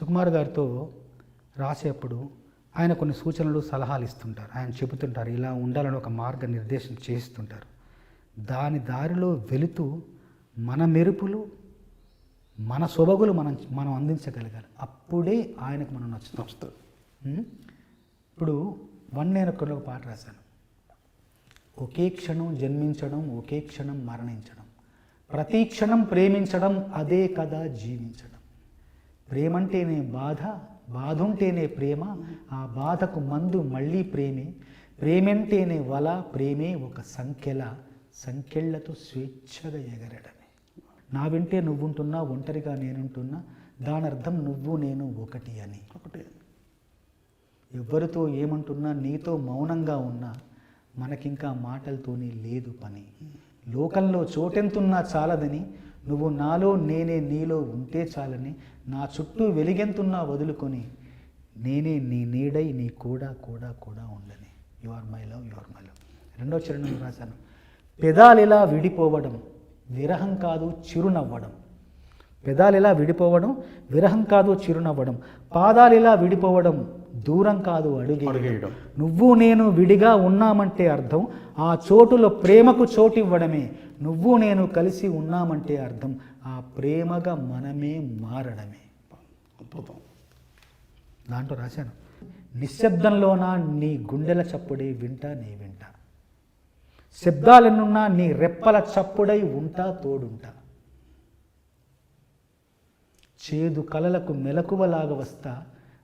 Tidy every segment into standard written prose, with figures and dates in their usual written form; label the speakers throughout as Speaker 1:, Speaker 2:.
Speaker 1: సుకుమార్ గారితో రాసేప్పుడు ఆయన కొన్ని సూచనలు సలహాలు ఇస్తుంటారు. ఆయన చెబుతుంటారు, ఇలా ఉండాలని ఒక మార్గ నిర్దేశం చేస్తుంటారు. దాని దారిలో వెళుతూ మన మెరుపులు, మన సొబగులు మనం అందించగలగాలి. అప్పుడే ఆయనకు మనం నచ్చుతాం. ఇప్పుడు నేను ఒక పాట రాశాను. ఒకే క్షణం జన్మించడం, ఒకే క్షణం మరణించడం, ప్రతి క్షణం ప్రేమించడం, అదే కదా జీవించడం. ప్రేమంటేనే బాధ, బాధ ఉంటేనే ప్రేమ, ఆ బాధకు మందు మళ్ళీ ప్రేమే. ప్రేమంటేనే వల, ప్రేమే ఒక సంఖ్యలతో స్వేచ్ఛగా ఎగరడమే. నా వెంటే నువ్వుంటున్నా, ఒంటరిగా నేనుంటున్నా, దాని అర్థం నువ్వు నేను ఒకటే. ఎవరితో ఏమంటున్నా, నీతో మౌనంగా ఉన్నా, మనకింకా మాటలతోనే లేదు పని. లోకంలో చోటెంతున్నా చాలదని, నువ్వు నాలో నేనే నీలో ఉంటే చాలని, నా చుట్టూ వెలిగెంతున్నా వదులుకొని, నేనే నీ నీడై నీ కూడా ఉండని. You are my love, you are my love. రెండో చరణంలో రాశాను, పెదాలిలా విడిపోవడం విరహం కాదు చిరునవ్వడం. పెదాలిలా విడిపోవడం విరహం కాదు చిరునవ్వడం, పాదాలిలా విడిపోవడం దూరం కాదు అడుగేయడం. నువ్వు నేను విడిగా ఉన్నామంటే అర్థం ఆ చోటులో ప్రేమకు చోటివ్వడమే. నువ్వు నేను కలిసి ఉన్నామంటే అర్థం ఆ ప్రేమగా మనమే మారడమే. అద్భుతం. దాంట్లో రాశాను, నిశ్శబ్దంలోనా నీ గుండెల చప్పుడే వింటా నీ వింటా, శబ్దాలెన్నున్నా నీ రెప్పల చప్పుడై ఉంటా తోడుంటా, చేదు కలలకు మెలకువలాగా వస్తా,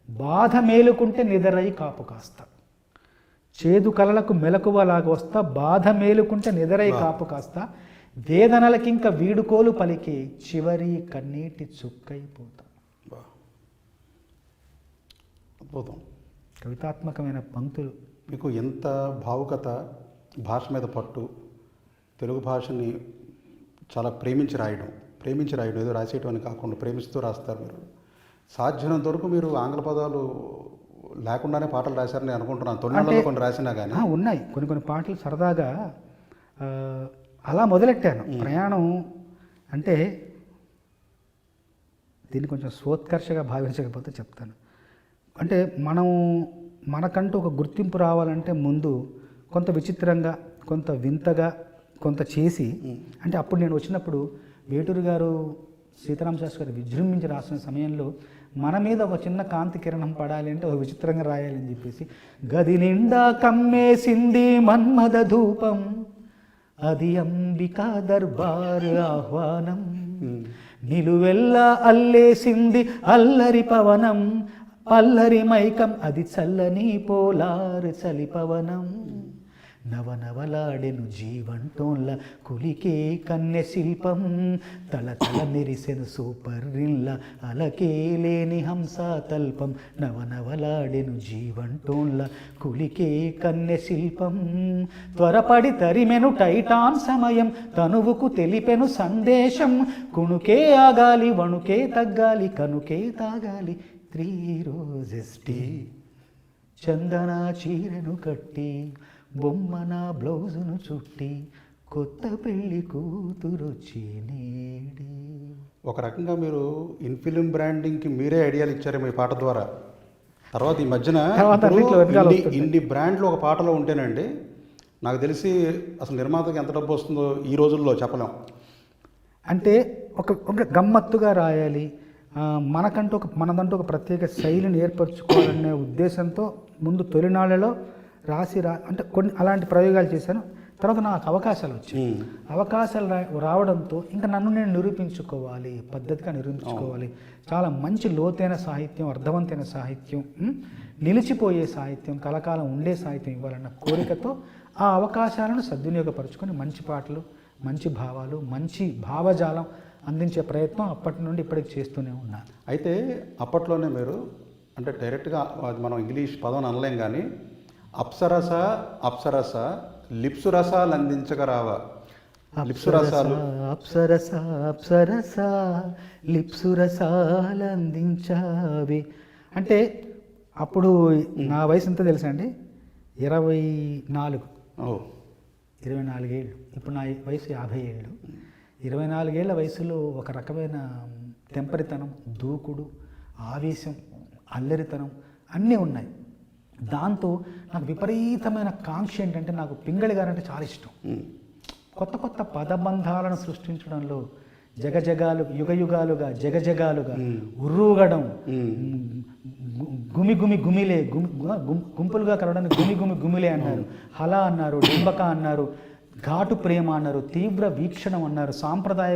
Speaker 1: బాధ మేలుకుంటే నిదరై కాపు కాస్తా. చేదు కలలకు మెలకువలాగా వస్తా, బాధ మేలుకుంటే నిదరై కాపు కాస్తా, వేదనలకింక వీడుకోలు పలికి చివరి కన్నీటి చుక్కైపోతా.
Speaker 2: అద్భుతం.
Speaker 1: కవితాత్మకమైన పంక్తులు.
Speaker 2: మీకు ఎంత భావుకత, భాష మీద పట్టు, తెలుగు భాషని చాలా ప్రేమించి రాయడం ఏదో రాసేయటం అని కాకుండా ప్రేమిస్తూ రాస్తారు మీరు. సాధ్యమైనంత వరకు మీరు ఆంగ్ల పదాలు లేకుండానే పాటలు రాశారని అనుకుంటున్నాను. తొలినాళ్ళలో కొన్ని రాసినా కానీ
Speaker 1: ఉన్నాయి కొన్ని పాటలు సరదాగా అలా మొదలెట్టాను. ప్రయాణం అంటే దీన్ని కొంచెం స్వోత్కర్షగా భావించకపోతే చెప్తాను. అంటే మనకంటూ ఒక గుర్తింపు రావాలంటే ముందు కొంత విచిత్రంగా, కొంత వింతగా, కొంత చేసి, అంటే అప్పుడు నేను వచ్చినప్పుడు వేటూరు గారు, సీతారామ శాస్త్రి గారు విజృంభించి రాసిన సమయంలో మన మీద ఒక చిన్న కాంతి కిరణం పడాలి అంటే ఒక విచిత్రంగా రాయాలని చెప్పేసి, గది నిండా కమ్మేసింది మన్మద ధూపం, అది అంబికా దర్బార్ ఆహ్వానం, నిలువెల్లా అల్లేసింది అల్లరి పవనం, అల్లరి మైకం అది చల్లని పోలారు చలి పవనం, నవనవలాడెను జీవంటోన్ల కులికే కన్నె శిల్పం, తలతల మెరిసెను సూపర్రిల్ల అలకే లేని హంసా తల్పం, నవనవలాడెను జీవంటోన్ల కులికే కన్నె శిల్పం, త్వరపడి తరిమెను టైటాన్ సమయం తనువుకు తెలిపెను సందేశం, కుణుకే ఆగాలి వణుకే తగ్గాలి కనుకే తాగాలి 3 రోజెస్ టీ, చందన చీరెను కట్టి బొమ్మన బ్లౌజును చుట్టి కొత్త పెళ్లి కూతురొచ్చి నేడి.
Speaker 2: ఒక రకంగా మీరు ఇన్ఫిలిం బ్రాండింగ్కి మీరే ఐడియాలు ఇచ్చారు మీ పాట ద్వారా. తర్వాత ఈ మధ్యన ఇన్ని బ్రాండ్లు ఒక పాటలో ఉంటేనండి నాకు తెలిసి అసలు నిర్మాతకి ఎంత డబ్బు వస్తుందో ఈ రోజుల్లో చెప్పలేం.
Speaker 1: అంటే ఒక గమ్మత్తుగా రాయాలి, మనదంటూ ఒక ప్రత్యేక శైలిని ఏర్పరచుకోవాలనే ఉద్దేశంతో ముందు తొలినాళ్ళలో అంటే కొన్ని అలాంటి ప్రయోగాలు చేశాను. తర్వాత నాకు అవకాశాలు వచ్చాయి. అవకాశాలు రావడంతో ఇంకా నన్ను నేను నిరూపించుకోవాలి, పద్ధతిగా నిరూపించుకోవాలి. చాలా మంచి లోతైన సాహిత్యం, అర్థవంతమైన సాహిత్యం, నిలిచిపోయే సాహిత్యం, కలకాలం ఉండే సాహిత్యం ఇవ్వాలన్న కోరికతో ఆ అవకాశాలను సద్వినియోగపరుచుకొని మంచి పాటలు, మంచి భావాలు, మంచి భావజాలం అందించే ప్రయత్నం అప్పటి నుండి ఇప్పటికి చేస్తూనే ఉన్నాను.
Speaker 2: అయితే అప్పట్లోనే మీరు అంటే డైరెక్ట్గా మనం ఇంగ్లీష్ పదం అనలేం కానీ అప్సరస లిప్సు రసాలు అందించగరావా, లిప్సు రసాలు
Speaker 1: అప్సరస లిప్సు రసాలు అందించావి అంటే అప్పుడు నా వయసు ఎంత తెలుసా అండి? 24. 24 ఏళ్ళు. ఇప్పుడు నా వయసు 50 ఏళ్ళు. 24 ఏళ్ల వయసులో ఒక రకమైన తెంపరితనం, దూకుడు, ఆవేశం, అల్లరితనం అన్నీ ఉన్నాయి. దాంతో నాకు విపరీతమైన కాంక్ష ఏంటంటే, నాకు పింగళి గారంటే చాలా ఇష్టం. కొత్త కొత్త పదబంధాలను సృష్టించడంలో జగజగాలు యుగయుగాలుగా జగజగాలుగా ఉర్రూగడం, గుమిలే గుంపులుగా కలవడానికి గుమిలే అన్నారు, హలా అన్నారు, డింబక అన్నారు, ఘాటు ప్రేమ అన్నారు, తీవ్ర వీక్షణం అన్నారు, సాంప్రదాయ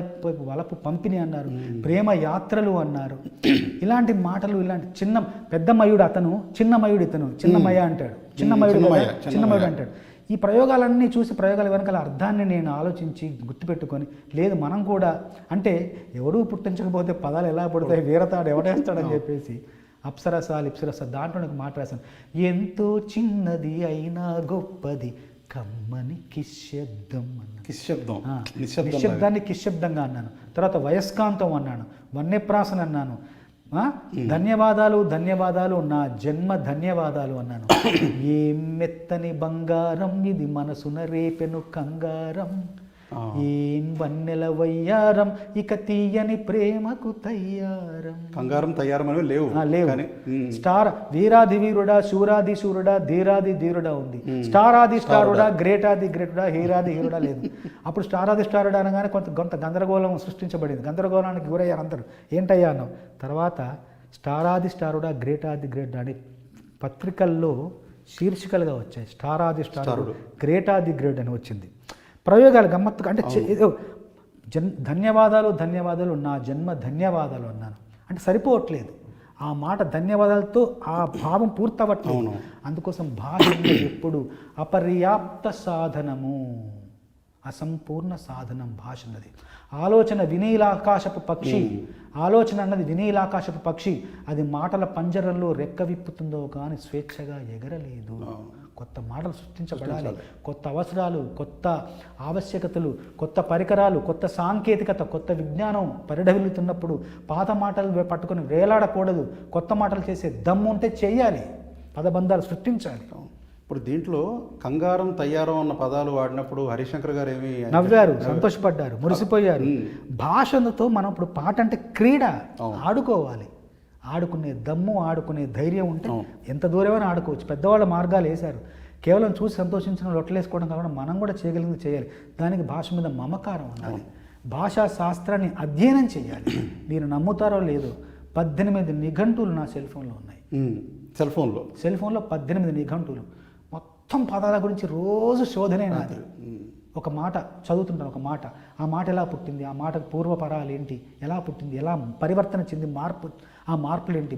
Speaker 1: వలపు పంపిణీ అన్నారు, ప్రేమ యాత్రలు అన్నారు. ఇలాంటి మాటలు, ఇలాంటి పెద్ద మయుడు అతను, చిన్న మయుడు ఇతను, చిన్నమయ అంటాడు, చిన్నమయుడు అంటాడు. ఈ ప్రయోగాలన్నీ చూసి ప్రయోగాల వెనకాల అర్థాన్ని నేను ఆలోచించి గుర్తుపెట్టుకొని, లేదు మనం కూడా అంటే ఎవడూ పుట్టించకపోతే పదాలు ఎలా పుడతాయి, వీరతాడు ఎవడేస్తాడని చెప్పేసి లిప్సరస దాంట్లో నాకు మాట రాశాను. ఎంతో చిన్నది అయినా గొప్పది కమ్మని కిశబ్దం అన్నాను. నిశ్శబ్దాన్ని కిశబ్దంగా అన్నాను. తర్వాత వయస్కాంతం అన్నాను, వన్యప్రాసన అన్నాను, ధన్యవాదాలు నా జన్మ ధన్యవాదాలు అన్నాను. ఏం మెత్తని బంగారం ఇది మనసున రేపెను కంగారం, ఏం వన్నెల వయ్యారం ఇక తీయని ప్రేమకు తయ్యారం.
Speaker 2: కంగారం తయ్యారం అనేవి లేవు.
Speaker 1: స్టార్ వీరాది వీరుడా, శూరాది శూరుడా, ధీరాది ధీరుడా ఉంది. స్టారాది స్టారుడా, గ్రేటాది గ్రేటుడా, హీరాది హీరుడా లేదు. అప్పుడు స్టారాది స్టారుడా అనగానే కొంత గందరగోళం సృష్టించబడింది. గందరగోళానికి గురయ్యారు అందరూ. ఏంటయ్యా అన్నాం. తర్వాత స్టారాది స్టారుడా, గ్రేటాది గ్రేట్ అని పత్రికల్లో శీర్షికలుగా వచ్చాయి. స్టారాది స్టారుడు, గ్రేటాది గ్రేట్ అని వచ్చింది. ప్రయోగాలు గమ్మత్తుగా అంటే ఏదో ధన్యవాదాలు నా జన్మ ధన్యవాదాలు అన్నాను. అంటే సరిపోవట్లేదు ఆ మాట, ధన్యవాదాలతో ఆ భావం పూర్తవట్లేదు. అందుకోసం భాష ఎప్పుడు అపర్యాప్త సాధనము, అసంపూర్ణ సాధనం భాష అన్నది. ఆలోచన వినీలాకాశపు పక్షి, ఆలోచన అన్నది వినీలాకాశపు పక్షి. అది మాటల పంజరంలో రెక్క విప్పుతుందో కానీ స్వేచ్ఛగా ఎగరలేదు. కొత్త మాటలు సృష్టించబడాలి. కొత్త అవసరాలు, కొత్త ఆవశ్యకతలు, కొత్త పరికరాలు, కొత్త సాంకేతికత, కొత్త విజ్ఞానం పరిఢవిల్లుతున్నప్పుడు పాత మాటలు పట్టుకొని వేలాడకూడదు. కొత్త మాటలు చేసే దమ్ము ఉంటే చేయాలి, పదబంధాలు సృష్టించాలి.
Speaker 2: ఇప్పుడు దీంట్లో కంగారం తయ్యారం అన్న పదాలు వాడినప్పుడు హరిశంకర్ గారు ఏమి
Speaker 1: నవ్వారు, సంతోషపడ్డారు, మురిసిపోయారు. భాషతో మనం ఇప్పుడు పాట అంటే క్రీడ, ఆడుకోవాలి. ఆడుకునే దమ్ము, ఆడుకునే ధైర్యం ఉంటే ఎంత దూరమైనా ఆడుకోవచ్చు. పెద్దవాళ్ళ మార్గాలు వేశారు. కేవలం చూసి సంతోషించడం, లొట్టలేసుకోవడం కాకుండా మనం కూడా చేయగలిగింది చేయాలి. దానికి భాష మీద మమకారం ఉండాలి. భాషా శాస్త్రాన్ని అధ్యయనం చేయాలి. మీరు నమ్ముతారో లేదో 18 నిఘంటువులు నా సెల్ ఫోన్లో ఉన్నాయి. సెల్ ఫోన్లో 18 నిఘంటువులు. మొత్తం పదాల గురించి రోజు శోధనే నాది. ఒక మాట చదువుతుంటాను, ఒక మాట, ఆ మాట ఎలా పుట్టింది, ఆ మాటకు పూర్వపరాలు ఏంటి, ఎలా పుట్టింది, ఎలా పరివర్తన చెంది ఆ మార్పులు ఏంటి.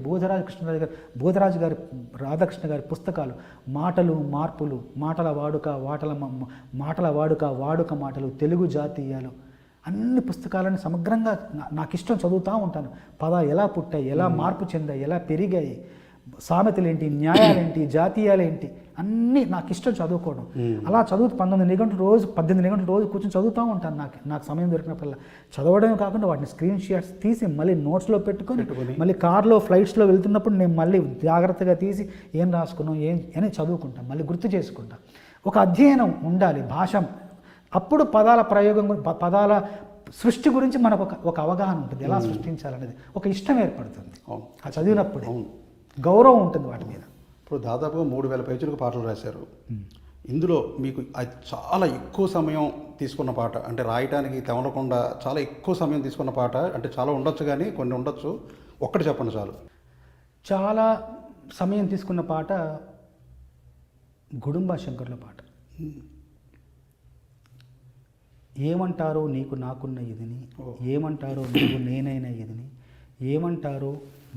Speaker 1: బోధరాజు గారి రాధాకృష్ణ గారి పుస్తకాలు, మాటలు మార్పులు, మాటల వాడుక మాటలు, తెలుగు జాతీయాలు, అన్ని పుస్తకాలను సమగ్రంగా నాకు ఇష్టం చదువుతూ ఉంటాను. పదాలు ఎలా పుట్టాయి, ఎలా మార్పు చెందాయి, ఎలా పెరిగాయి, సామెతలేంటి, న్యాయాలేంటి, జాతీయాలేంటి, అన్నీ నాకు ఇష్టం చదువుకోవడం. అలా 18 గంటలు రోజు కూర్చొని చదువుతూ ఉంటాను. నాకు సమయం దొరికినప్పుడల్లా చదవడమే కాకుండా వాటిని స్క్రీన్ షాట్స్ తీసి మళ్ళీ నోట్స్లో పెట్టుకొని మళ్ళీ కార్లో ఫ్లైట్స్లో వెళ్తున్నప్పుడు నేను మళ్ళీ జాగ్రత్తగా తీసి ఏం రాసుకున్నాం అని చదువుకుంటాను, మళ్ళీ గుర్తు చేసుకుంటాను. ఒక అధ్యయనం ఉండాలి భాష. అప్పుడు పదాల ప్రయోగం, పదాల సృష్టి గురించి మనకు ఒక అవగాహన ఉంటుంది. ఎలా సృష్టించాలనేది ఒక ఇష్టం ఏర్పడుతుంది. ఆ చదివినప్పుడే గౌరవం ఉంటుంది వాటి మీద.
Speaker 2: ఇప్పుడు దాదాపుగా 3000 పేజీలకు పాటలు రాశారు. ఇందులో మీకు చాలా ఎక్కువ సమయం తీసుకున్న పాట, అంటే రాయటానికి తెమలకుండా చాలా ఎక్కువ సమయం తీసుకున్న పాట, అంటే చాలా ఉండొచ్చు కానీ కొన్ని ఉండొచ్చు, ఒక్కటి చెప్పండి చాలు.
Speaker 1: చాలా సమయం తీసుకున్న పాట గుడుంబా శంకర్ల పాట. ఏమంటారో నీకు నాకున్న ఇదిని, ఏమంటారో నువ్వు నేనైనా ఇదిని, ఏమంటారో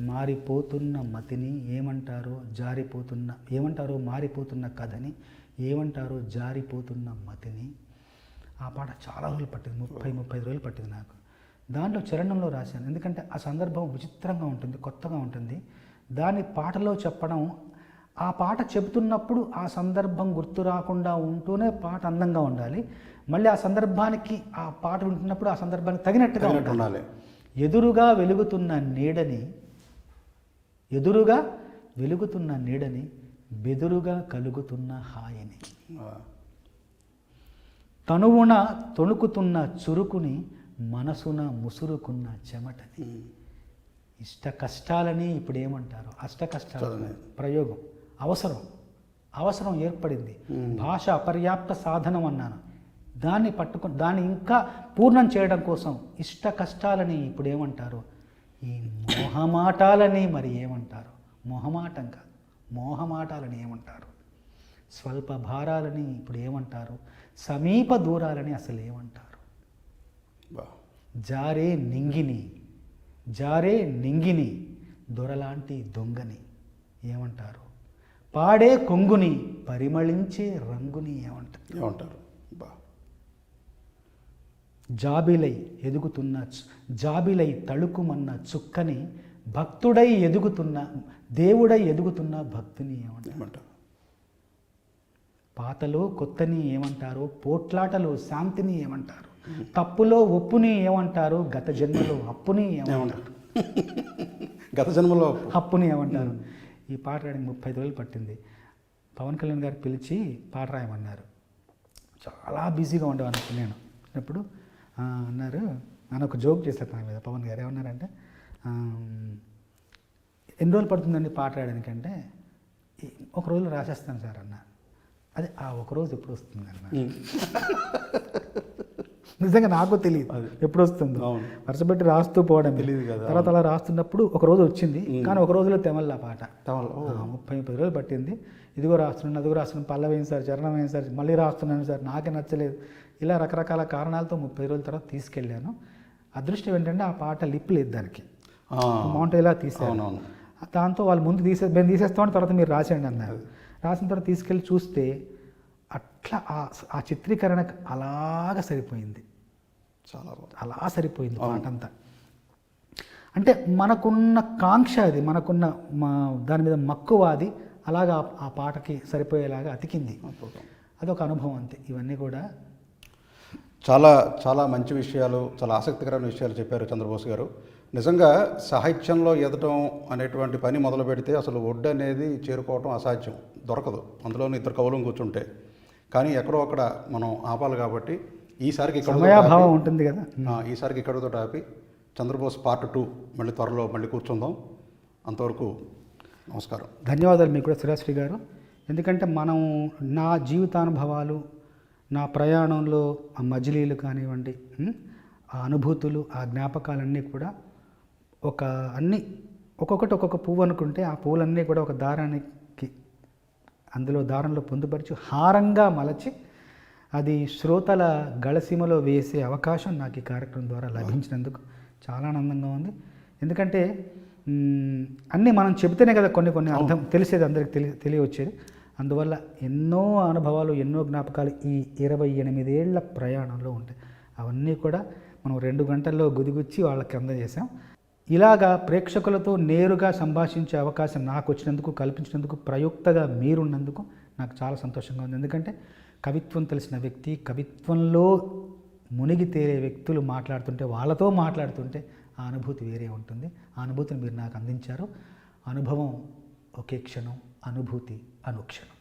Speaker 1: మారిపోతున్న మతిని, ఏమంటారో మారిపోతున్న కథని, ఏమంటారో జారిపోతున్న మతిని. ఆ పాట చాలా రోజులు పట్టింది, 30-35 రోజులు పట్టింది నాకు. దాంట్లో చరణంలో రాశాను, ఎందుకంటే ఆ సందర్భం విచిత్రంగా ఉంటుంది, కొత్తగా ఉంటుంది. దాన్ని పాటలో చెప్పడం, ఆ పాట చెబుతున్నప్పుడు ఆ సందర్భం గుర్తు రాకుండా ఉంటూనే పాట అందంగా ఉండాలి. మళ్ళీ ఆ సందర్భానికి ఆ పాట వింటున్నప్పుడు ఆ సందర్భానికి తగినట్టుగా ఉండాలి. ఎదురుగా వెలుగుతున్న నీడని, బెదురుగా కలుగుతున్న హాయిని, తనువున తొణుకుతున్న చురుకుని, మనసున ముసురుకున్న చెమటని. ఇష్ట కష్టాలని ఇప్పుడు ఏమంటారు? అష్ట కష్టాలు.
Speaker 2: చాలని.
Speaker 1: ప్రయోగం అవసరం ఏర్పడింది. భాష అపర్యాప్త సాధనం అన్నాను. దాన్ని పట్టుకొని దాన్ని ఇంకా పూర్ణం చేయడం కోసం ఇష్ట కష్టాలని ఇప్పుడు ఏమంటారు? ఈ మోహమాటాలని మరి ఏమంటారు? మొహమాటం కాదు, మోహమాటాలని ఏమంటారు? స్వల్ప భారాలని ఇప్పుడు ఏమంటారు? సమీప దూరాలని అసలు ఏమంటారు?
Speaker 2: బా
Speaker 1: జారే నింగిని దొరలాంటి దొంగని ఏమంటారు? పాడే కొంగుని పరిమళించే రంగుని
Speaker 2: ఏమంటారు? బా
Speaker 1: జాబిలై తళుకుమన్న చుక్కని భక్తుడై ఎదుగుతున్న దేవుడై ఎదుగుతున్న భక్తుని ఏమంటారు? పాతలో కొత్తని ఏమంటారు? పోట్లాటలో శాంతిని ఏమంటారు? తప్పులో ఒప్పుని ఏమంటారు? గత జన్మలో అప్పుని ఏమంటారు?
Speaker 2: గత జన్మలో
Speaker 1: అప్పుని ఏమంటారు? ఈ పాట రాయడానికి 35 రోజులు పట్టింది. పవన్ కళ్యాణ్ గారు పిలిచి పాట రాయమన్నారు. చాలా బిజీగా ఉండేవాను నేను అప్పుడు. అన్నారు, నన్ను ఒక జోక్ చేశారు నా మీద. పవన్ గారు ఏమన్నారంటే, ఎన్ని రోజులు పడుతుందండి పాట రాయడానికి అంటే, ఒక రోజులో రాసేస్తాను సార్ అన్న. అదే ఆ ఒకరోజు ఎప్పుడు వస్తుంది అన్న. నిజంగా నాకు తెలియదు ఎప్పుడు వస్తుందో. వరుసపెట్టి రాస్తూ పోవడం
Speaker 2: తెలియదు కదా.
Speaker 1: తర్వాత అలా రాస్తున్నప్పుడు ఒక రోజు వచ్చింది, కానీ ఒక రోజులో తెమల్ల పాట 30 రోజులు పట్టింది. ఇదిగో రాస్తున్నాను, అదిగో రాస్తున్నాను, పల్లవేం సార్, చరణం ఏం సార్, మళ్ళీ రాస్తున్నాను సార్, నాకే నచ్చలేదు. ఇలా రకరకాల కారణాలతో 30 రోజుల తర్వాత తీసుకెళ్ళాను. అదృష్టం ఏంటంటే ఆ పాట లిప్ లేదు దానికి, మౌంట్ ఇలా తీసాను. దాంతో వాళ్ళు ముందు మేము తీసేస్తామని తర్వాత మీరు రాసేయండి అన్నారు. రాసిన తర్వాత తీసుకెళ్ళి చూస్తే అట్లా ఆ చిత్రీకరణకు అలాగా సరిపోయింది. అలా సరిపోయింది పాట అంతా. అంటే మనకున్న కాంక్ష అది, మనకున్న దాని మీద మక్కువ అది అలాగా ఆ పాటకి సరిపోయేలాగా అతికింది. అదొక అనుభవం అంతే. ఇవన్నీ కూడా
Speaker 2: చాలా చాలా మంచి విషయాలు, చాలా ఆసక్తికరమైన విషయాలు చెప్పారు చంద్రబోస్ గారు. నిజంగా సాహిత్యంలో ఎదటం అనేటువంటి పని మొదలు పెడితే అసలు ఒడ్డు అనేది చేరుకోవటం అసాధ్యం, దొరకదు. అందులోని 2 కవులు కూర్చుంటే. కానీ ఎక్కడో అక్కడ మనం ఆపాలి కాబట్టి ఈసారికి
Speaker 1: సమయాభావం ఉంటుంది కదా.
Speaker 2: ఈసారికి ఇక్కడతో ఆపి చంద్రబోస్ పార్ట్ 2 మళ్ళీ త్వరలో మళ్ళీ కూర్చుందాం. అంతవరకు నమస్కారం.
Speaker 1: ధన్యవాదాలు మీకు కూడా శ్రీరాశ్రీ గారు. ఎందుకంటే మనం నా జీవితానుభవాలు, నా ప్రయాణంలో ఆ మజిలీలు కానివ్వండి, ఆ అనుభూతులు, ఆ జ్ఞాపకాలన్నీ కూడా అన్నీ ఒక్కొక్కటి ఒక్కొక్క పువ్వు అనుకుంటే ఆ పువ్వులన్నీ కూడా ఒక దారానికి దారంలో పొందుపరిచి హారంగా మలచి అది శ్రోతల గళసీమలో వేసే అవకాశం నాకు ఈ కార్యక్రమం ద్వారా లభించినందుకు చాలా ఆనందంగా ఉంది. ఎందుకంటే అన్నీ మనం చెబితేనే కదా కొన్ని అర్థం తెలిసేది, అందరికి తెలియవచ్చేది. అందువల్ల ఎన్నో అనుభవాలు, ఎన్నో జ్ఞాపకాలు ఈ 28 ఏళ్ల ప్రయాణంలో ఉంటాయి. అవన్నీ కూడా మనం 2 గంటల్లో గుదిగుచ్చి వాళ్ళకి అందజేసాం. ఇలాగా ప్రేక్షకులతో నేరుగా సంభాషించే అవకాశం నాకు వచ్చినందుకు, కల్పించినందుకు, ప్రయుక్తగా మీరున్నందుకు నాకు చాలా సంతోషంగా ఉంది. ఎందుకంటే కవిత్వం తెలిసిన వ్యక్తి, కవిత్వంలో మునిగి తేలే వ్యక్తులు మాట్లాడుతుంటే, వాళ్ళతో మాట్లాడుతుంటే ఆ అనుభూతి వేరే ఉంటుంది. ఆ అనుభూతిని మీరు నాకు అందించారు. అనుభవం ఒకే క్షణం, అనుభూతి అనుక్షణం.